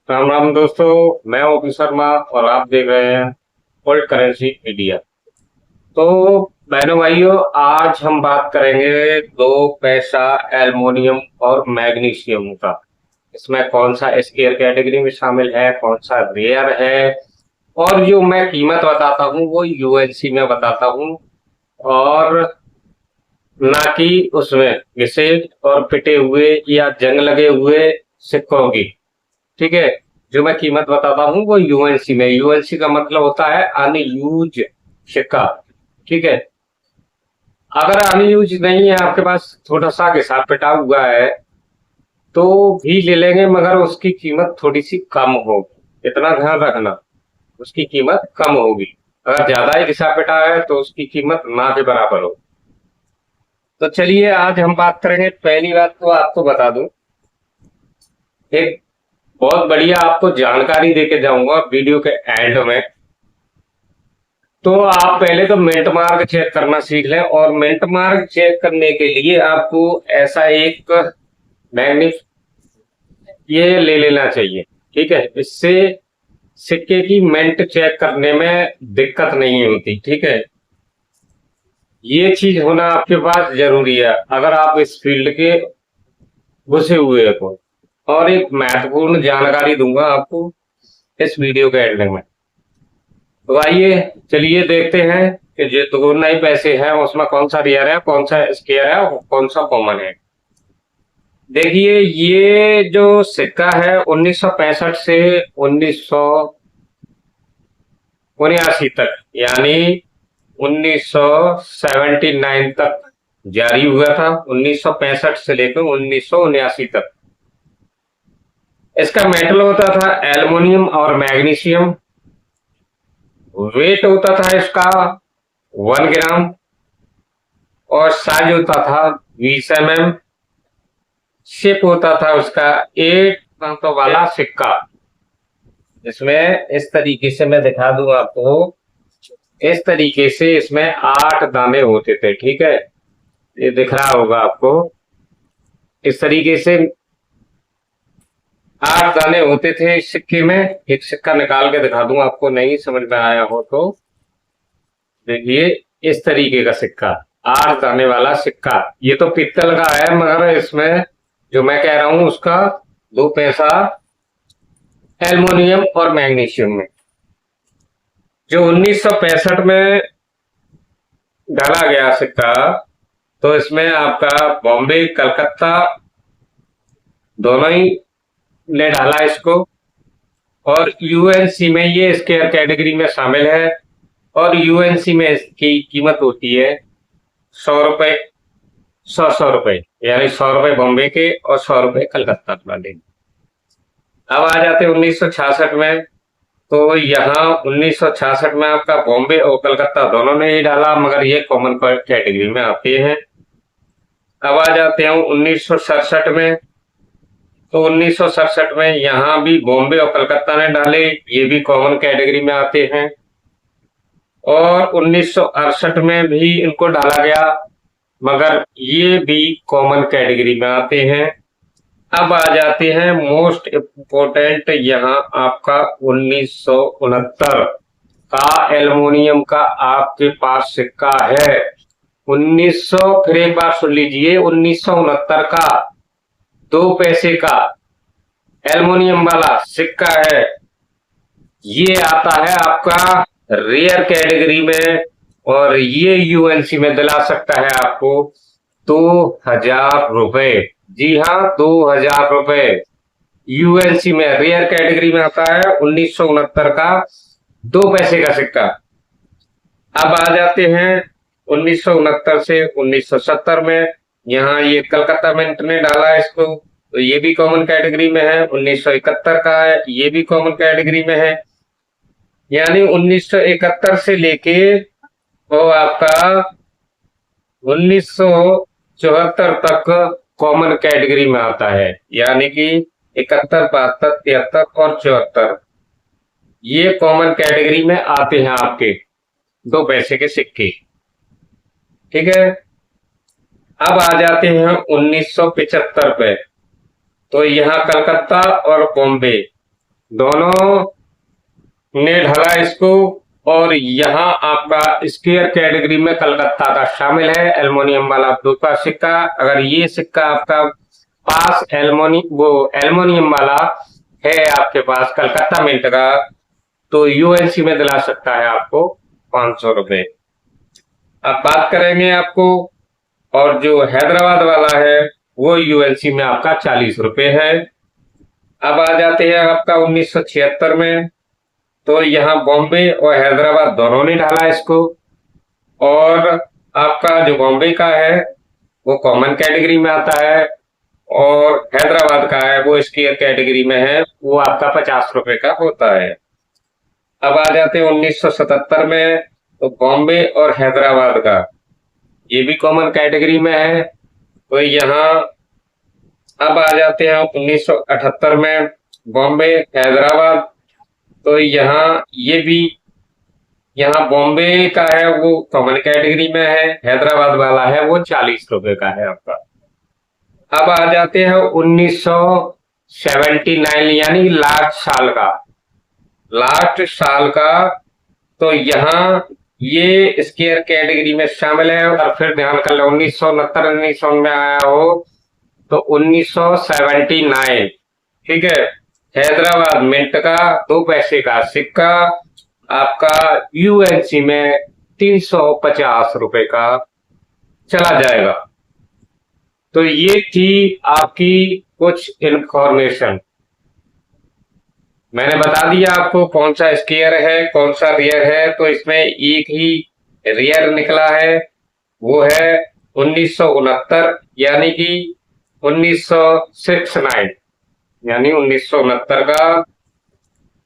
राम राम दोस्तों, मैं ओपी शर्मा और आप देख रहे हैं वर्ल्ड करेंसी इंडिया। तो बहनों भाइयों, आज हम बात करेंगे दो पैसा एल्युमिनियम और मैग्नीशियम का। इसमें कौन सा स्केयर कैटेगरी में शामिल है, कौन सा रेयर है, और जो मैं कीमत बताता हूँ वो यूएनसी में बताता हूँ, और ना कि उसमें घिसे और पिटे हुए या जंग लगे हुए सिक्कों की। ठीक है। जो मैं कीमत बताता हूँ वो यूएनसी में, यूएनसी का मतलब होता है अनयूज सिक्का। ठीक है। अगर अनयूज नहीं है आपके पास, थोड़ा सा घिसा पिटा हुआ है, तो भी ले लेंगे, मगर उसकी कीमत थोड़ी सी कम होगी, इतना ध्यान रखना। उसकी कीमत कम होगी। अगर ज्यादा ही घिसा पिटा है तो उसकी कीमत ना के बराबर हो। तो चलिए, आज हम बात करेंगे। पहली बात तो आपको बता दूं, एक बहुत बढ़िया आपको जानकारी देके जाऊंगा वीडियो के एंड में। तो आप पहले तो मिंट मार्क चेक करना सीख लें, और मिंट मार्क चेक करने के लिए आपको ऐसा एक मैग्निफ ये ले लेना चाहिए। ठीक है। इससे सिक्के की मिंट चेक करने में दिक्कत नहीं होती। ठीक है। ये चीज होना आपके पास जरूरी है अगर आप इस फील्ड के घुसे हुए हो। और एक महत्वपूर्ण जानकारी दूंगा आपको इस वीडियो के एंड में। तो आइए, चलिए देखते हैं कि जो दोगुना ही पैसे हैं उसमें कौन सा रेयर है, कौन सा स्केयर है और कौन सा कॉमन है। देखिए, ये जो सिक्का है 1965 से 1979 तक, यानी 1979 तक जारी हुआ था। 1965 से लेकर 1979 तक इसका मेटल होता था एल्युमिनियम और मैग्नीशियम। वेट होता था इसका 1 ग्राम, और साइज होता था 20 mm। शेप होता था उसका 8 दांतों वाला सिक्का। इसमें इस तरीके से मैं दिखा दूं आपको, इस तरीके से इसमें 8 दाने होते थे। ठीक है। ये दिख रहा होगा आपको, इस तरीके से 8 दाने होते थे इस सिक्के में। एक सिक्का निकाल के दिखा दूं आपको, नहीं समझ में आया हो तो देखिए, इस तरीके का सिक्का, 8 दाने वाला सिक्का। ये तो पित्तल का है, मगर इसमें जो मैं कह रहा हूं उसका 2 पैसा एल्युमिनियम और मैग्नीशियम में। जो 1965 में डाला गया सिक्का, तो इसमें आपका बॉम्बे कलकत्ता दोनों ही ने डाला इसको। और यूएनसी में ये स्केयर कैटेगरी में शामिल है। और यूएनसी में इसकी कीमत होती है 100 रुपए, 100 100 रुपए, यानी 100 रुपए बॉम्बे के और 100 रुपए कलकत्ता वाले। अब आ जाते हैं 1966 में। तो यहाँ 1966 में आपका बॉम्बे और कलकत्ता दोनों ने ही डाला, मगर ये कॉमन कैटेगरी में आते हैं। अब आ जाते हैं 1967 में। तो 1967 में यहाँ भी बॉम्बे और कलकत्ता ने डाले, ये भी कॉमन कैटेगरी में आते हैं। और 1968 में भी इनको डाला गया, मगर ये भी कॉमन कैटेगरी में आते हैं। अब आ जाते हैं मोस्ट इम्पोर्टेंट, यहाँ आपका 1969 का एल्युमिनियम का आपके पास सिक्का है। 1900, फिर एक बार सुन लीजिए, 1969 का 2 पैसे का एल्युमिनियम वाला सिक्का है। ये आता है आपका रेयर कैटेगरी में, और ये यूएनसी में दिला सकता है आपको 2000 रुपए। जी हाँ, 2000 रुपए यूएनसी में रेयर कैटेगरी में आता है। 1969 का 2 पैसे का सिक्का। अब आ जाते हैं 1969 से 1970 में। यहाँ ये कलकत्ता मिंट ने डाला इसको, तो ये भी कॉमन कैटेगरी में है। 1971 का है, ये भी कॉमन कैटेगरी में है। यानी 1971 से लेके वो आपका 1974 तक कॉमन कैटेगरी में आता है। यानी कि 71, 72, 73 और 74 ये कॉमन कैटेगरी में आते हैं आपके 2 पैसे के सिक्के। ठीक है। अब आ जाते हैं 1975 पे। तो यहाँ कलकत्ता और बॉम्बे दोनों ने ढला इसको। और यहाँ आपका स्क्वायर कैटेगरी में कलकत्ता का शामिल है, एल्युमिनियम वाला दूसरा सिक्का। अगर ये सिक्का आपका पास एल्युमिनियम वाला है आपके पास कलकत्ता मिंट का, तो यूएनसी में दिला सकता है आपको 500 रुपए। अब बात करेंगे आपको, और जो हैदराबाद वाला है वो यूएनसी में आपका 40 रुपए है। अब आ जाते हैं आपका 1976 में, तो यहाँ बॉम्बे और हैदराबाद दोनों ने ढाला इसको। और आपका जो बॉम्बे का है वो कॉमन कैटेगरी में आता है, और हैदराबाद का है वो स्क्वायर कैटेगरी में है, वो आपका 50 रुपए का होता है। अब आ जाते हैं 1977 में, तो बॉम्बे और हैदराबाद का ये भी कॉमन कैटेगरी में है। तो यहाँ अब आ जाते हैं 1978 में, बॉम्बे हैदराबाद, तो यहाँ ये भी, यहाँ बॉम्बे का है वो कॉमन कैटेगरी में है, हैदराबाद वाला है वो 40 रुपए का है आपका। अब आ जाते हैं 1979 यानी लास्ट साल का, तो यहाँ ये स्क्वायर कैटेगरी में शामिल है। और फिर ध्यान कर लो 1969 में आया हो तो 1979, ठीक है, हैदराबाद मिंट का 2 पैसे का सिक्का आपका यूएनसी में 350 रुपए का चला जाएगा। तो ये थी आपकी कुछ इंफॉर्मेशन। मैंने बता दिया आपको कौन सा स्क्वायर है कौन सा रियर है। तो इसमें एक ही रियर निकला है, वो है 1969 यानी कि 1969 यानी 1969 का।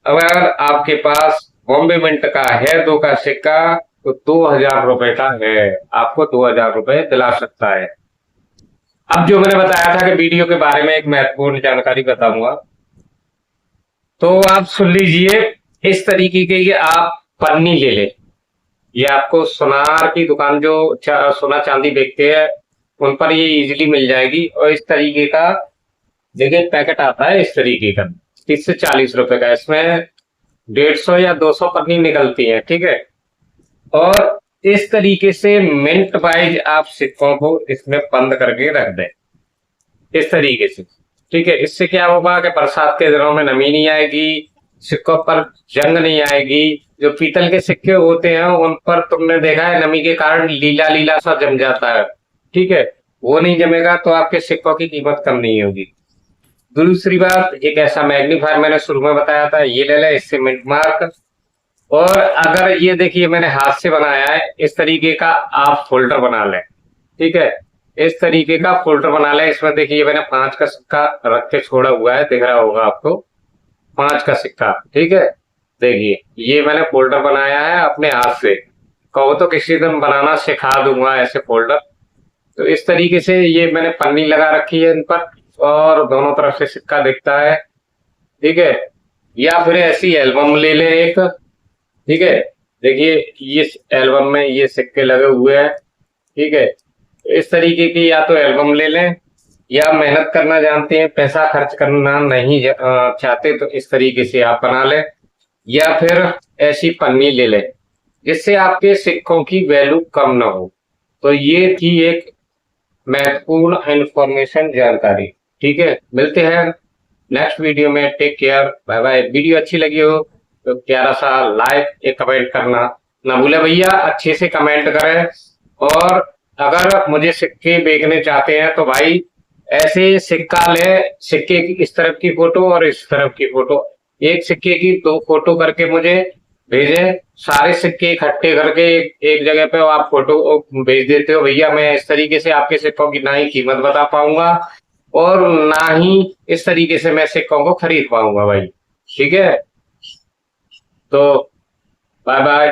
अगर आपके पास बॉम्बे मिंट का है 2 का सिक्का तो 2000 रुपए का है, आपको 2000 रुपए दिला सकता है। अब जो मैंने बताया था कि वीडियो के बारे में एक महत्वपूर्ण जानकारी बताऊंगा, तो आप सुन लीजिए। इस तरीके के ये आप पन्नी ले ले, ये आपको सुनार की दुकान जो सोना चांदी बेचते हैं उन पर ये इजीली मिल जाएगी। और इस तरीके का देखिए पैकेट आता है इस तरीके का, 30 से 40 रुपए का। इसमें 150 या 200 पन्नी निकलती है, ठीक है। और इस तरीके से मिंट वाइज आप सिक्कों को इसमें बंद करके रख दें इस तरीके से, ठीक है। इससे क्या होगा कि बरसात के दिनों में नमी नहीं आएगी, सिक्कों पर जंग नहीं आएगी। जो पीतल के सिक्के होते हैं उन पर तुमने देखा है नमी के कारण लीला लीला सा जम जाता है, ठीक है, वो नहीं जमेगा, तो आपके सिक्कों की कीमत कम नहीं होगी। दूसरी बात, एक ऐसा मैग्नीफायर मैंने शुरू में बताया था, ये ले ले, इससे मिंट मार्क। और अगर ये देखिए मैंने हाथ से बनाया है, इस तरीके का आप फोल्डर बना लें, ठीक है, इस तरीके का फोल्डर बना लें। इसमें देखिए मैंने 5 का सिक्का रख के छोड़ा हुआ है, दिख रहा होगा आपको 5 का सिक्का, ठीक है। देखिए ये मैंने फोल्डर बनाया है अपने हाथ से, कहो तो किसी दिन बनाना सिखा दूंगा ऐसे फोल्डर। तो इस तरीके से ये मैंने पन्नी लगा रखी है इन पर, और दोनों तरफ से सिक्का दिखता है, ठीक है। या फिर ऐसी एल्बम ले लें एक, ठीक है, देखिए ये एल्बम में ये सिक्के लगे हुए हैं, ठीक है। इस तरीके की या तो एल्बम ले लें, या मेहनत करना जानते हैं पैसा खर्च करना नहीं चाहते तो इस तरीके से आप बना लें, या फिर ऐसी पन्नी ले लें जिससे आपके सिक्कों की वैल्यू कम ना हो। तो ये थी एक महत्वपूर्ण इंफॉर्मेशन जानकारी, ठीक है। मिलते हैं नेक्स्ट वीडियो में, take care, bye bye. Video अच्छी लगी हो तो प्यारा सा लाइक एक कमेंट करना ना भूले भैया, अच्छे से कमेंट करें। और अगर मुझे सिक्के बेचने चाहते हैं तो भाई ऐसे सिक्का ले, सिक्के की इस तरफ की फोटो और इस तरफ की फोटो, एक सिक्के की 2 फोटो करके मुझे भेजें। सारे सिक्के इकट्ठे करके एक जगह पे आप फोटो भेज देते हो भैया, मैं इस तरीके से आपके सिक्कों की ना ही कीमत बता पाऊंगा और ना ही इस तरीके से मैं सिक्कों को खरीद पाऊंगा भाई, ठीक है। तो बाय बाय।